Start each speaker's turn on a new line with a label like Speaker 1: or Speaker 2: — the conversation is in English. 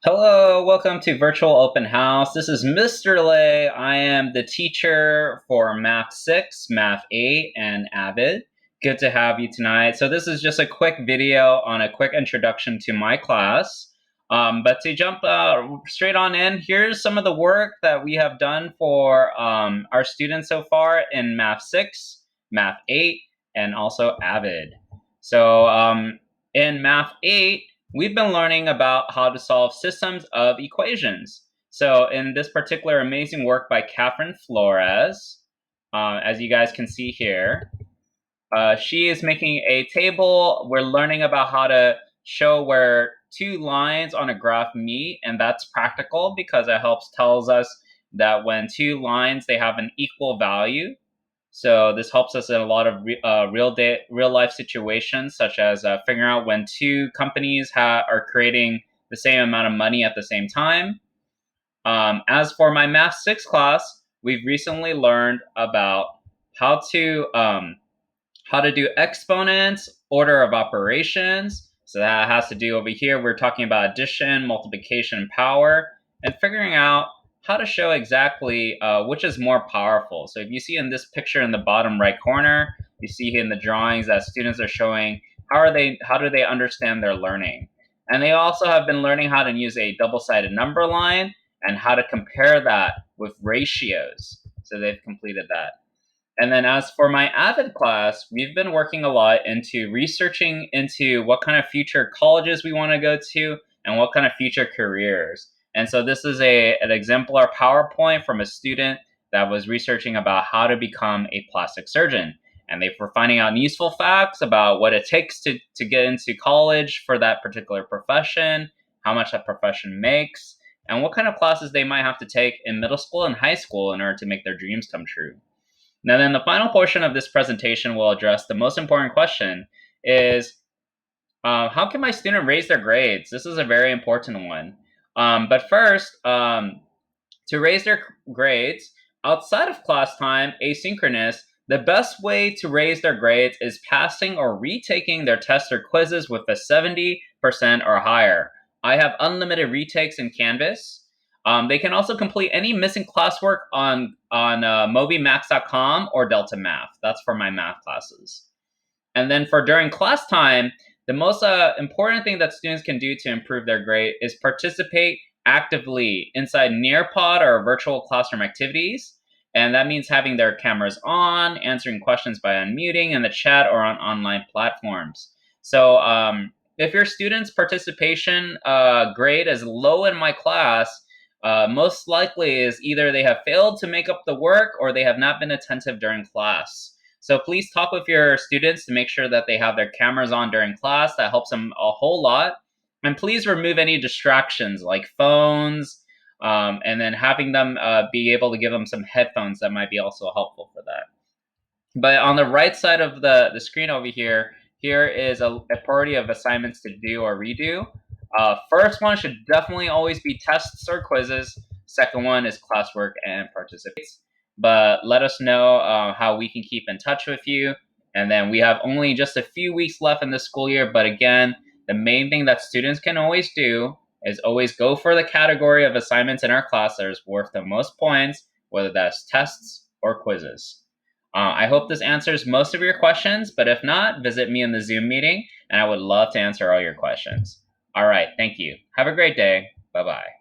Speaker 1: Hello, welcome to Virtual Open House. This is Mr. Lay. I am the teacher for Math 6, Math 8, and Avid. Good to have you tonight. So this is just a quick video on a quick introduction to my class. But to jump straight on in, here's some of the work that we have done for our students so far in Math 6, Math 8, and also Avid. So in Math 8, we've been learning about how to solve systems of equations. So in this particular amazing work by Catherine Flores, as you guys can see here, she is making a table. We're learning about how to show where two lines on a graph meet, and that's practical because it tells us that when two lines, they have an equal value. So this helps us in a lot of real life situations, such as figuring out when two companies are creating the same amount of money at the same time. As for my Math 6 class, we've recently learned about how to do exponents, order of operations. So that has to do over here. We're talking about addition, multiplication, power, and figuring out how to show exactly which is more powerful. So if you see in this picture in the bottom right corner, you see here in the drawings that students are showing how do they understand their learning. And they also have been learning how to use a double-sided number line and how to compare that with ratios. So they've completed that. And then as for my Avid class, we've been working a lot into researching into what kind of future colleges we want to go to and what kind of future careers. And so this is an exemplar PowerPoint from a student that was researching about how to become a plastic surgeon. And they were finding out useful facts about what it takes to get into college for that particular profession, how much that profession makes, and what kind of classes they might have to take in middle school and high school in order to make their dreams come true. Now, then the final portion of this presentation will address the most important question is, how can my student raise their grades? This is a very important one. But first, to raise their grades outside of class time, asynchronous, the best way to raise their grades is passing or retaking their tests or quizzes with a 70% or higher. I have unlimited retakes in Canvas. They can also complete any missing classwork on mobymax.com or Delta Math. That's for my math classes. And then for during class time, the most important thing that students can do to improve their grade is participate actively inside Nearpod or virtual classroom activities. And that means having their cameras on, answering questions by unmuting in the chat or on online platforms. So if your students' participation grade is low in my class, most likely is either they have failed to make up the work or they have not been attentive during class. So please talk with your students to make sure that they have their cameras on during class. That helps them a whole lot. And please remove any distractions like phones, and then having them be able to give them some headphones that might be also helpful for that. But on the right side of the screen over here, here is a priority of assignments to do or redo. First one should definitely always be tests or quizzes. Second one is classwork and participates. But let us know how we can keep in touch with you. And then we have only just a few weeks left in this school year. But again, the main thing that students can always do is always go for the category of assignments in our class that is worth the most points, whether that's tests or quizzes. I hope this answers most of your questions, but if not, visit me in the Zoom meeting, and I would love to answer all your questions. All right, thank you. Have a great day. Bye-bye.